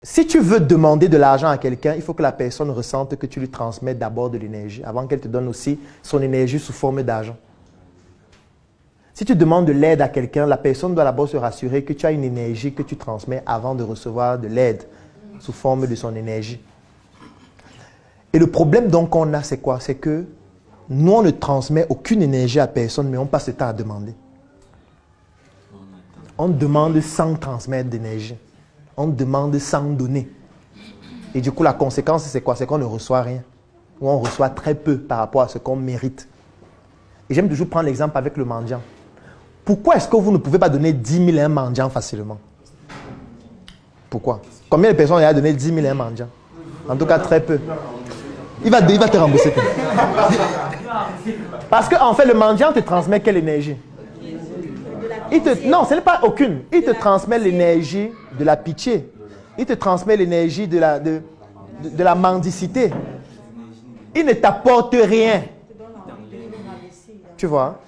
Si tu veux demander de l'argent à quelqu'un, il faut que la personne ressente que tu lui transmets d'abord de l'énergie, avant qu'elle te donne aussi son énergie sous forme d'argent. Si tu demandes de l'aide à quelqu'un, la personne doit d'abord se rassurer que tu as une énergie que tu transmets avant de recevoir de l'aide sous forme de son énergie. Et le problème donc qu'on a, c'est quoi? C'est que nous, on ne transmet aucune énergie à personne, mais on passe le temps à demander. On demande sans transmettre d'énergie. On demande sans donner. Et du coup, la conséquence, c'est quoi? C'est qu'on ne reçoit rien. Ou on reçoit très peu par rapport à ce qu'on mérite. Et j'aime toujours prendre l'exemple avec le mendiant. Pourquoi est-ce que vous ne pouvez pas donner 10 000 à un mendiant facilement? Pourquoi? Combien de personnes ont donné 10 000 à un mendiant? En tout cas, très peu. Il va te rembourser. Parce qu'en fait, le mendiant te transmet quelle énergie? Non, ce n'est pas aucune. Il te transmet l'énergie de la pitié. Il te transmet l'énergie de la mendicité. Il ne t'apporte rien. Tu vois?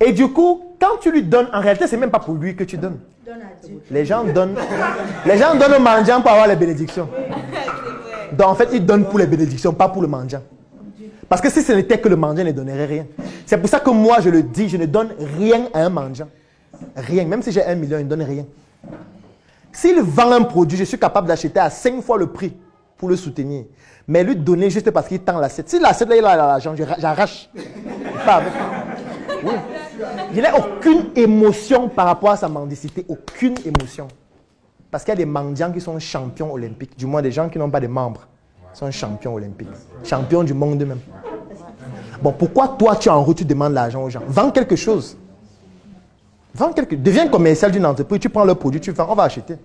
Et du coup, quand tu lui donnes, en réalité, ce n'est même pas pour lui que tu donnes. Les gens donnent au mendiant pour avoir les bénédictions. Donc en fait, ils donnent pour les bénédictions, pas pour le mendiant. Parce que si ce n'était que le mendiant, il ne donnerait rien. C'est pour ça que moi, je le dis, je ne donne rien à un mendiant. Rien. Même si j'ai 1 million, il ne donne rien. S'il vend un produit, je suis capable d'acheter à 5 fois le prix pour le soutenir. Mais lui donner juste parce qu'il tend l'assiette. Si l'assiette, là, il a l'argent, j'arrache. Pas avec. Oui. Il n'a aucune émotion par rapport à sa mendicité. Aucune émotion. Parce qu'il y a des mendiants qui sont champions olympiques. Du moins, des gens qui n'ont pas de membres sont champions olympiques. Champions du monde même. Bon, pourquoi toi, tu en route, tu demandes l'argent aux gens? Vends quelque chose. Deviens commercial d'une entreprise, tu prends le produit, tu vends, on va acheter.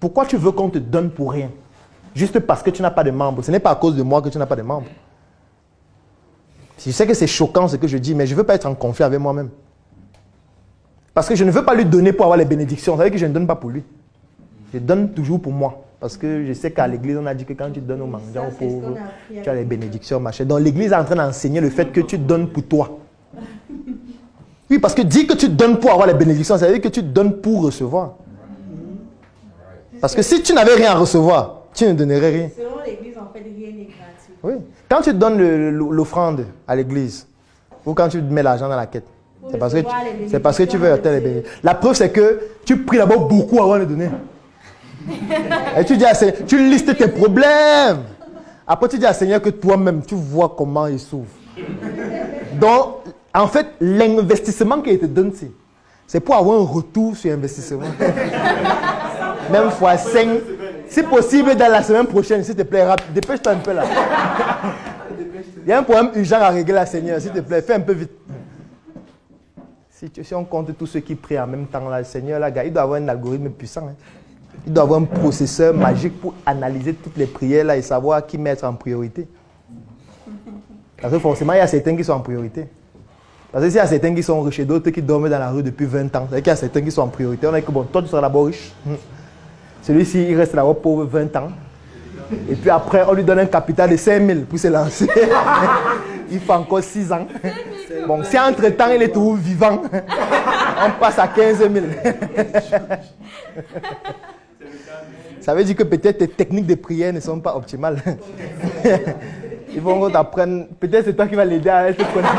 Pourquoi tu veux qu'on te donne pour rien? Juste parce que tu n'as pas de membres. Ce n'est pas à cause de moi que tu n'as pas de membres. Je sais que c'est choquant ce que je dis, mais je ne veux pas être en conflit avec moi-même. Parce que je ne veux pas lui donner pour avoir les bénédictions. Vous savez que je ne donne pas pour lui. Je donne toujours pour moi. Parce que je sais qu'à l'église, on a dit que quand tu donnes aux mendiants, aux pauvres, tu as les bénédictions, machin. Donc l'église est en train d'enseigner le fait que tu donnes pour toi. Oui, parce que dire que tu donnes pour avoir les bénédictions, ça veut dire que tu donnes pour recevoir. Parce que si tu n'avais rien à recevoir, tu ne donnerais rien. Selon l'église, en fait, rien n'est gratuit. Oui. Quand tu donnes l'offrande à l'église, ou quand tu mets l'argent dans la quête, c'est parce que tu veux atteindre les bénédictions. La preuve, c'est que tu pries d'abord beaucoup avant de donner. Et tu dis à Seigneur, tu listes tes problèmes. Après, tu dis à Seigneur que toi-même, tu vois comment il s'ouvre. Donc, en fait, l'investissement qu'il te donne, c'est pour avoir un retour sur investissement. Même fois 5. Si possible, dans la semaine prochaine, s'il te plaît, dépêche-toi un peu là. Il y a un problème urgent à régler, Seigneur, s'il te plaît, fais un peu vite. Si on compte tous ceux qui prient en même temps, là, le Seigneur, là, il doit avoir un algorithme puissant. Hein. Il doit avoir un processeur magique pour analyser toutes les prières là, et savoir qui mettre en priorité. Parce que forcément, il y a certains qui sont en priorité. Parce que s'il y a certains qui sont riches et d'autres qui dorment dans la rue depuis 20 ans, c'est qu'il y a certains qui sont en priorité. On a dit que bon, toi tu seras d'abord riche. Celui-ci, il reste là-bas pauvre 20 ans. Et puis après, on lui donne un capital de 5 000 pour se lancer. Il fait encore 6 ans. Bon, si entre-temps, il est toujours vivant, on passe à 15 000. Ça veut dire que peut-être tes techniques de prière ne sont pas optimales. Ils vont t'apprendre. Peut-être c'est toi qui vas l'aider à être connecté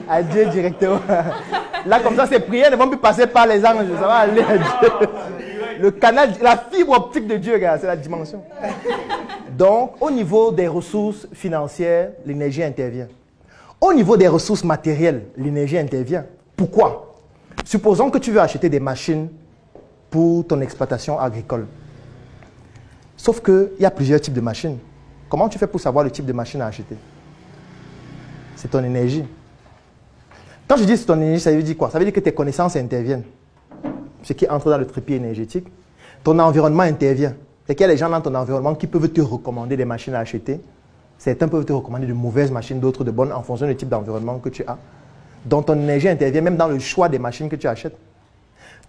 à Dieu directement. Là, comme ça, ces prières ne vont plus passer par les anges. Ça va aller à Dieu. Le canal, la fibre optique de Dieu, c'est la dimension. Donc, au niveau des ressources financières, l'énergie intervient. Au niveau des ressources matérielles, l'énergie intervient. Pourquoi? Supposons que tu veux acheter des machines pour ton exploitation agricole. Sauf qu'il y a plusieurs types de machines. Comment tu fais pour savoir le type de machine à acheter? C'est ton énergie. Quand je dis c'est ton énergie, ça veut dire quoi? Ça veut dire que tes connaissances interviennent. Ce qui entre dans le trépied énergétique. Ton environnement intervient. C'est qu'il y a des gens dans ton environnement qui peuvent te recommander des machines à acheter. Certains peuvent te recommander de mauvaises machines, d'autres de bonnes, en fonction du type d'environnement que tu as. Donc ton énergie intervient même dans le choix des machines que tu achètes.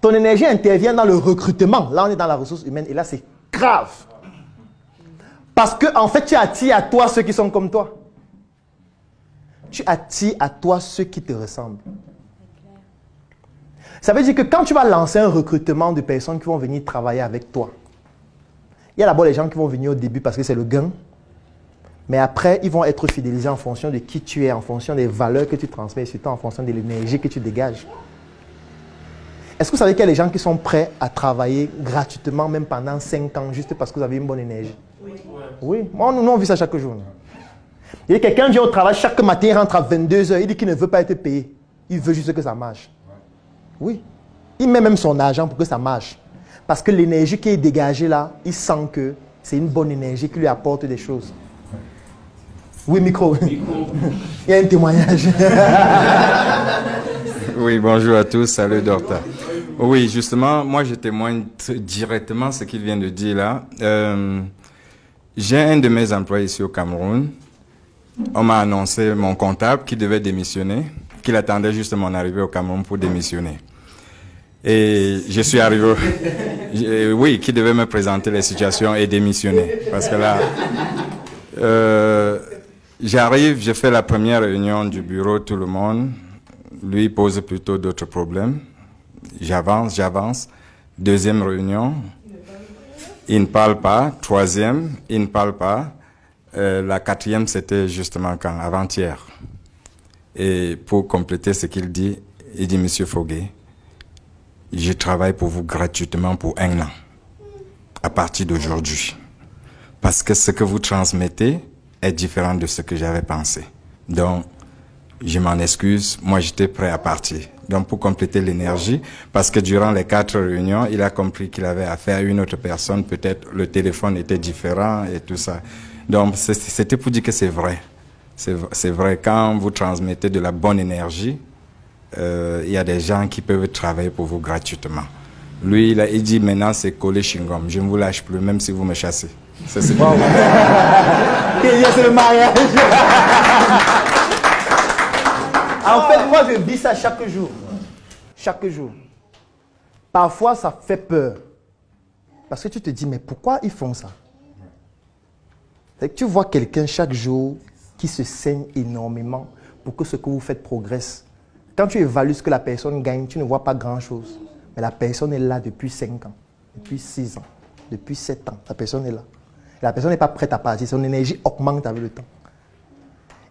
Ton énergie intervient dans le recrutement. Là, on est dans la ressource humaine et là, c'est grave. Parce que, en fait, tu attires à toi ceux qui sont comme toi. Tu attires à toi ceux qui te ressemblent. Ça veut dire que quand tu vas lancer un recrutement de personnes qui vont venir travailler avec toi, il y a d'abord les gens qui vont venir au début parce que c'est le gain. Mais après, ils vont être fidélisés en fonction de qui tu es, en fonction des valeurs que tu transmets, surtout en fonction de l'énergie que tu dégages. Est-ce que vous savez qu'il y a des gens qui sont prêts à travailler gratuitement, même pendant 5 ans, juste parce que vous avez une bonne énergie? Oui. Oui. Moi, nous, on vit ça chaque jour. Il y a quelqu'un qui vient au travail, chaque matin, il rentre à 22 h, il dit qu'il ne veut pas être payé. Il veut juste que ça marche. Oui. Il met même son argent pour que ça marche. Parce que l'énergie qui est dégagée là, il sent que c'est une bonne énergie qui lui apporte des choses. Oui, micro. Il y a un témoignage. Oui, bonjour à tous. Salut, docteur. Oui, justement, moi, je témoigne directement ce qu'il vient de dire là. J'ai un de mes employés ici au Cameroun. On m'a annoncé mon comptable qui devait démissionner, qu'il attendait juste mon arrivée au Cameroun pour démissionner. Et je suis arrivé, oui, qui devait me présenter les situations et démissionner. Parce que là, j'arrive, je fais la première réunion du bureau, tout le monde. Lui pose plutôt d'autres problèmes. J'avance. Deuxième réunion, il ne parle pas. Troisième, il ne parle pas. La quatrième, c'était justement quand? Avant-hier. Et pour compléter ce qu'il dit, il dit, Monsieur Foguet, je travaille pour vous gratuitement pour 1 an, à partir d'aujourd'hui. Parce que ce que vous transmettez est différent de ce que j'avais pensé. Donc, je m'en excuse, moi j'étais prêt à partir. Donc, pour compléter l'énergie, parce que durant les 4 réunions, il a compris qu'il avait affaire à une autre personne, peut-être le téléphone était différent et tout ça. Donc, c'était pour dire que c'est vrai. C'est vrai, quand vous transmettez de la bonne énergie, il y a des gens qui peuvent travailler pour vous gratuitement. Lui, il dit maintenant c'est collé chewing-gum. Je ne vous lâche plus, même si vous me chassez. C'est c'est le mariage. En fait, moi je vis ça chaque jour. Chaque jour. Parfois, ça fait peur. Parce que tu te dis, mais pourquoi ils font ça? C'est que tu vois quelqu'un chaque jour qui se saigne énormément pour que ce que vous faites progresse. Quand tu évalues ce que la personne gagne, tu ne vois pas grand-chose. Mais la personne est là depuis 5 ans, depuis 6 ans, depuis 7 ans. La personne est là. La personne n'est pas prête à partir. Son énergie augmente avec le temps.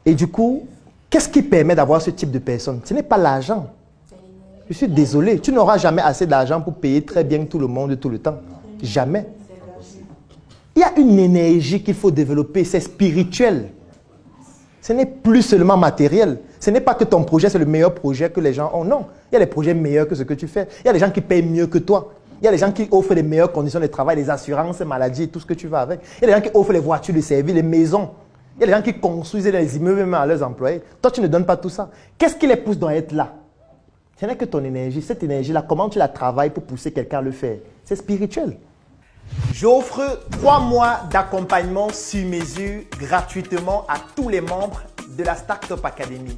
Et du coup, qu'est-ce qui permet d'avoir ce type de personne? Ce n'est pas l'argent. Je suis désolé. Tu n'auras jamais assez d'argent pour payer très bien tout le monde tout le temps. Jamais. Il y a une énergie qu'il faut développer. C'est spirituel. Ce n'est plus seulement matériel. Ce n'est pas que ton projet, c'est le meilleur projet que les gens ont. Non. Il y a des projets meilleurs que ce que tu fais. Il y a des gens qui payent mieux que toi. Il y a des gens qui offrent les meilleures conditions de travail, les assurances, maladies, tout ce que tu vas avec. Il y a des gens qui offrent les voitures de service, les maisons. Il y a des gens qui construisent les immeubles même à leurs employés. Toi, tu ne donnes pas tout ça. Qu'est-ce qui les pousse à être là? Ce n'est que ton énergie. Cette énergie-là, comment tu la travailles pour pousser quelqu'un à le faire? C'est spirituel. J'offre 3 mois d'accompagnement sur mesure gratuitement à tous les membres de la Startup Academy.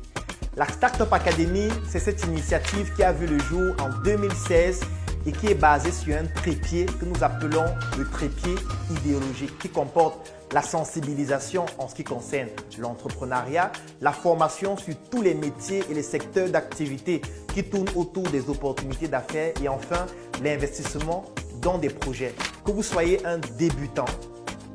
La Startup Academy, c'est cette initiative qui a vu le jour en 2016 et qui est basée sur un trépied que nous appelons le trépied idéologique, qui comporte la sensibilisation en ce qui concerne l'entrepreneuriat, la formation sur tous les métiers et les secteurs d'activité qui tournent autour des opportunités d'affaires et enfin l'investissement dans des projets. Que vous soyez un débutant,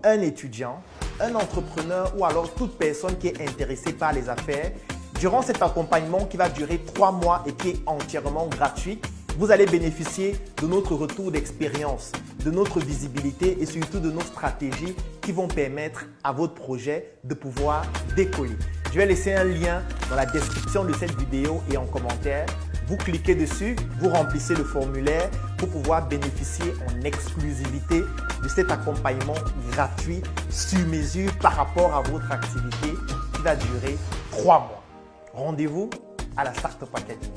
un étudiant, un entrepreneur ou alors toute personne qui est intéressée par les affaires, durant cet accompagnement qui va durer 3 mois et qui est entièrement gratuit, vous allez bénéficier de notre retour d'expérience, de notre visibilité et surtout de nos stratégies qui vont permettre à votre projet de pouvoir décoller. Je vais laisser un lien dans la description de cette vidéo et en commentaire. Vous cliquez dessus, vous remplissez le formulaire pour pouvoir bénéficier en exclusivité de cet accompagnement gratuit sur mesure par rapport à votre activité qui va durer 3 mois. Rendez-vous à la Startup Academy.